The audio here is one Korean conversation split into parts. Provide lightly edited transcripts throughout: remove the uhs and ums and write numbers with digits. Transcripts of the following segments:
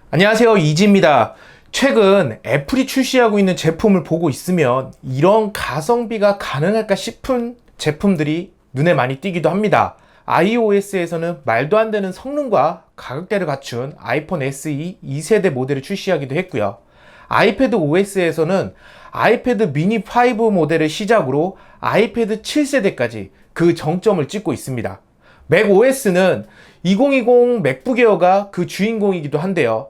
안녕하세요, 이지입니다. 최근 애플이 출시하고 있는 제품을 보고 있으면 이런 가성비가 가능할까 싶은 제품들이 눈에 많이 띄기도 합니다. iOS에서는 말도 안 되는 성능과 가격대를 갖춘 아이폰 SE 2세대 모델을 출시하기도 했고요. 아이패드 OS에서는 아이패드 미니 5 모델을 시작으로 아이패드 7세대까지 그 정점을 찍고 있습니다. 맥OS는 2020 맥북 에어가 그 주인공이기도 한데요.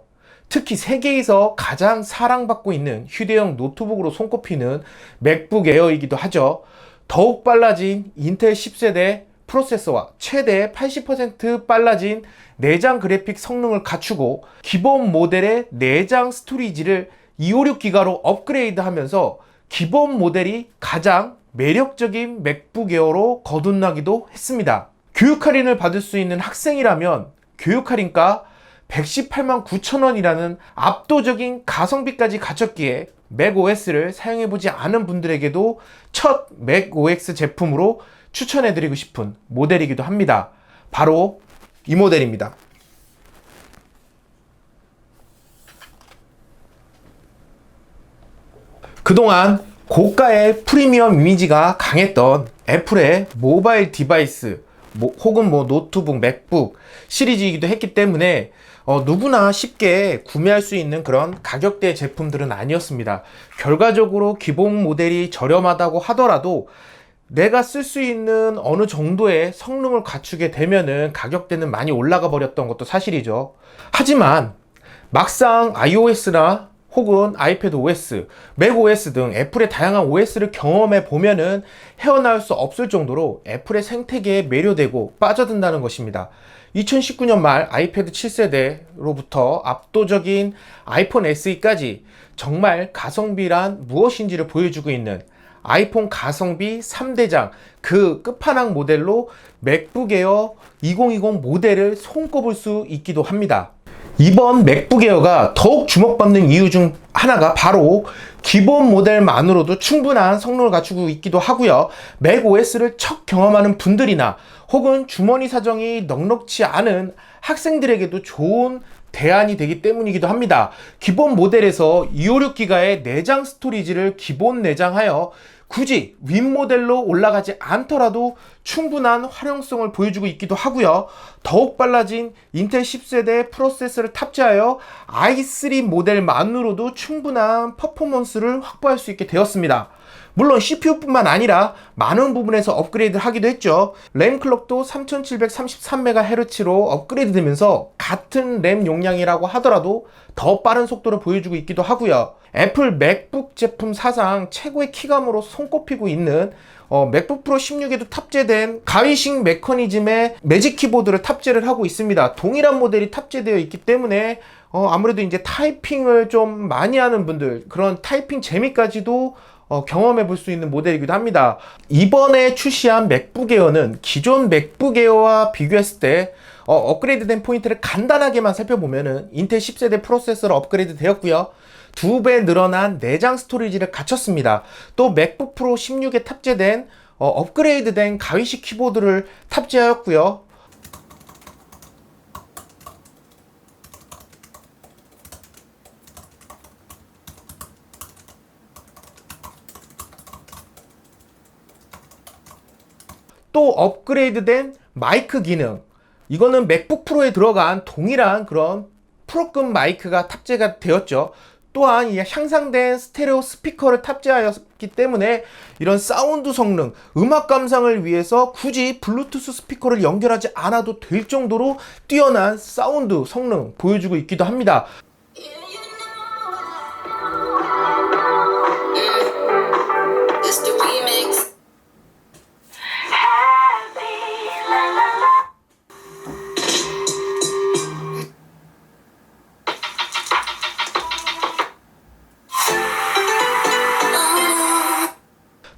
특히 세계에서 가장 사랑받고 있는 휴대용 노트북으로 손꼽히는 맥북 에어이기도 하죠. 더욱 빨라진 인텔 10세대 프로세서와 최대 80% 빨라진 내장 그래픽 성능을 갖추고 기본 모델의 내장 스토리지를 256기가로 업그레이드 하면서 기본 모델이 가장 매력적인 맥북 에어로 거듭나기도 했습니다. 교육 할인을 받을 수 있는 학생이라면 교육 할인가 118만 9천 원이라는 압도적인 가성비까지 갖췄기에 맥OS를 사용해보지 않은 분들에게도 첫 맥OS 제품으로 추천해드리고 싶은 모델이기도 합니다. 바로 이 모델입니다. 그동안 고가의 프리미엄 이미지가 강했던 애플의 모바일 디바이스 혹은 노트북, 맥북 시리즈이기도 했기 때문에 누구나 쉽게 구매할 수 있는 그런 가격대 제품들은 아니었습니다. 결과적으로 기본 모델이 저렴하다고 하더라도 내가 쓸 수 있는 어느 정도의 성능을 갖추게 되면은 가격대는 많이 올라가 버렸던 것도 사실이죠. 하지만 막상 iOS나 혹은 아이패드 OS, 맥OS 등 애플의 다양한 OS를 경험해 보면은 헤어나올 수 없을 정도로 애플의 생태계에 매료되고 빠져든다는 것입니다. 2019년 말 아이패드 7세대로부터 압도적인 아이폰 SE까지 정말 가성비란 무엇인지를 보여주고 있는 아이폰 가성비 3대장 그 끝판왕 모델로 맥북 에어 2020 모델을 손꼽을 수 있기도 합니다. 이번 맥북 에어가 더욱 주목받는 이유 중 하나가 바로 기본 모델만으로도 충분한 성능을 갖추고 있기도 하고요. 맥OS를 첫 경험하는 분들이나 혹은 주머니 사정이 넉넉치 않은 학생들에게도 좋은 대안이 되기 때문이기도 합니다. 기본 모델에서 256기가의 내장 스토리지를 기본 내장하여 굳이 윗모델로 올라가지 않더라도 충분한 활용성을 보여주고 있기도 하고요. 더욱 빨라진 인텔 10세대 프로세서를 탑재하여 i3 모델만으로도 충분한 퍼포먼스를 확보할 수 있게 되었습니다. 물론 CPU뿐만 아니라 많은 부분에서 업그레이드를 하기도 했죠. 램 클럭도 3733MHz로 업그레이드 되면서 같은 램 용량이라고 하더라도 더 빠른 속도를 보여주고 있기도 하고요. 애플 맥북 제품 사상 최고의 키감으로 손꼽히고 있는 맥북 프로 16에도 탑재된 가위식 메커니즘의 매직 키보드를 탑재를 하고 있습니다. 동일한 모델이 탑재되어 있기 때문에 아무래도 이제 타이핑을 좀 많이 하는 분들, 그런 타이핑 재미까지도 경험해 볼 수 있는 모델이기도 합니다. 이번에 출시한 맥북 에어는 기존 맥북 에어와 비교했을 때 업그레이드된 포인트를 간단하게만 살펴보면은 인텔 10세대 프로세서로 업그레이드 되었고요. 2배 늘어난 내장 스토리지를 갖췄습니다. 또 맥북 프로 16에 탑재된 업그레이드된 가위식 키보드를 탑재하였고요. 또 업그레이드된 마이크 기능, 이거는 맥북 프로에 들어간 동일한 그런 프로급 마이크가 탑재가 되었죠. 또한 이 향상된 스테레오 스피커를 탑재하였기 때문에 이런 사운드 성능, 음악 감상을 위해서 굳이 블루투스 스피커를 연결하지 않아도 될 정도로 뛰어난 사운드 성능 보여주고 있기도 합니다.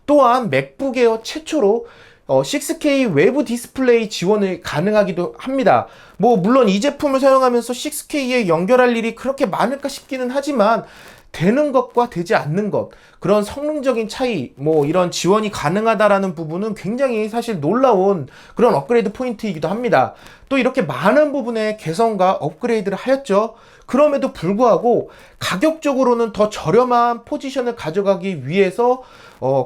또한 맥북 에어 최초로 6K 외부 디스플레이 지원을 가능하기도 합니다. 물론 이 제품을 사용하면서 6K에 연결할 일이 그렇게 많을까 싶기는 하지만 되는 것과 되지 않는 것, 그런 성능적인 차이, 뭐 이런 지원이 가능하다라는 부분은 굉장히 사실 놀라운 그런 업그레이드 포인트이기도 합니다. 또 이렇게 많은 부분의 개선과 업그레이드를 하였죠. 그럼에도 불구하고 가격적으로는 더 저렴한 포지션을 가져가기 위해서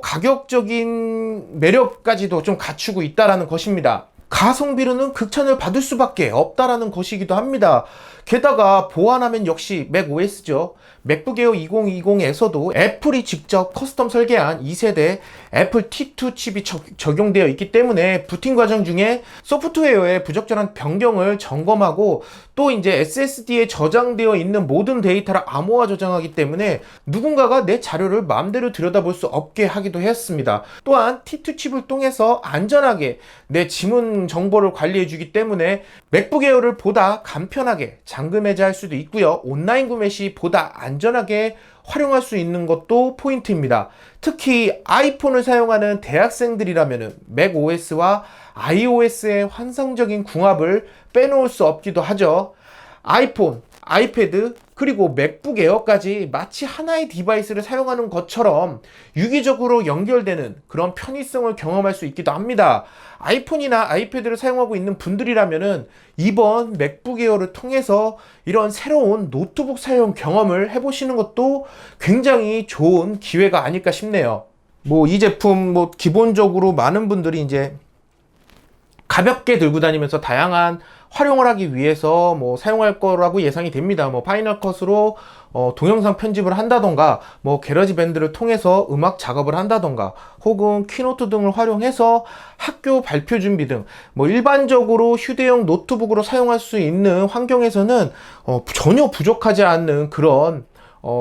가격적인 매력까지도 좀 갖추고 있다라는 것입니다. 가성비로는 극찬을 받을 수밖에 없다라는 것이기도 합니다. 게다가 보완하면 역시 맥OS죠. 맥북 에어 2020에서도 애플이 직접 커스텀 설계한 2세대 애플 T2 칩이 적용되어 있기 때문에 부팅 과정 중에 소프트웨어의 부적절한 변경을 점검하고 또 이제 SSD에 저장되어 있는 모든 데이터를 암호화 저장하기 때문에 누군가가 내 자료를 마음대로 들여다볼 수 없게 하기도 했습니다. 또한 T2 칩을 통해서 안전하게 내 지문 정보를 관리해 주기 때문에 맥북 에어를 보다 간편하게 잠금 해제할 수도 있고요. 온라인 구매 시 보다 안전하게 활용할 수 있는 것도 포인트입니다. 특히 아이폰을 사용하는 대학생들이라면 맥OS와 iOS의 환상적인 궁합을 빼놓을 수 없기도 하죠. 아이폰, 아이패드, 그리고 맥북 에어까지 마치 하나의 디바이스를 사용하는 것처럼 유기적으로 연결되는 그런 편의성을 경험할 수 있기도 합니다. 아이폰이나 아이패드를 사용하고 있는 분들이라면은 이번 맥북 에어를 통해서 이런 새로운 노트북 사용 경험을 해보시는 것도 굉장히 좋은 기회가 아닐까 싶네요. 뭐 이 제품 뭐 기본적으로 많은 분들이 이제 가볍게 들고 다니면서 다양한 활용을 하기 위해서 뭐 사용할 거라고 예상이 됩니다. 뭐 파이널 컷으로 동영상 편집을 한다던가 뭐 게러지 밴드를 통해서 음악 작업을 한다던가 혹은 키노트 등을 활용해서 학교 발표 준비 등 뭐 일반적으로 휴대용 노트북으로 사용할 수 있는 환경에서는 전혀 부족하지 않는 그런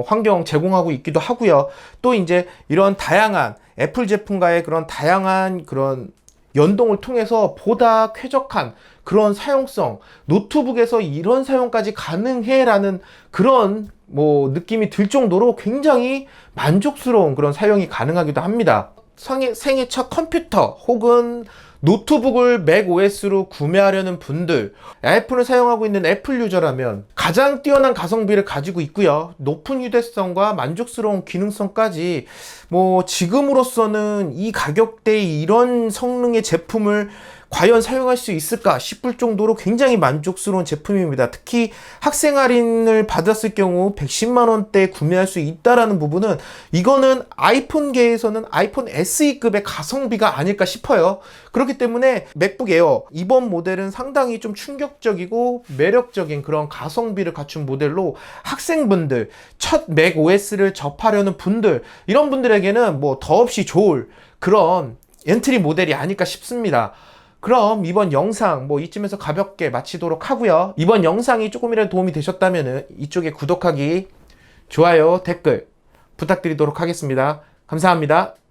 환경 제공하고 있기도 하고요. 또 이제 이런 다양한 애플 제품과의 그런 다양한 그런 연동을 통해서 보다 쾌적한 그런 사용성, 노트북에서 이런 사용까지 가능해라는 그런 뭐 느낌이 들 정도로 굉장히 만족스러운 그런 사용이 가능하기도 합니다. 생애 첫 컴퓨터 혹은 노트북을 맥OS로 구매하려는 분들, 애플을 사용하고 있는 애플 유저라면 가장 뛰어난 가성비를 가지고 있고요. 높은 휴대성과 만족스러운 기능성까지 뭐 지금으로서는 이 가격대에 이런 성능의 제품을 과연 사용할 수 있을까 싶을 정도로 굉장히 만족스러운 제품입니다. 특히 학생 할인을 받았을 경우 110만 원대에 구매할 수 있다라는 부분은 이거는 아이폰계에서는 아이폰 SE급의 가성비가 아닐까 싶어요. 그렇기 때문에 맥북 에어 이번 모델은 상당히 좀 충격적이고 매력적인 그런 가성비를 갖춘 모델로 학생분들, 첫 맥OS를 접하려는 분들, 이런 분들에게는 뭐 더없이 좋을 그런 엔트리 모델이 아닐까 싶습니다. 그럼 이번 영상 뭐 이쯤에서 가볍게 마치도록 하고요. 이번 영상이 조금이라도 도움이 되셨다면 이쪽에 구독하기, 좋아요, 댓글 부탁드리도록 하겠습니다. 감사합니다.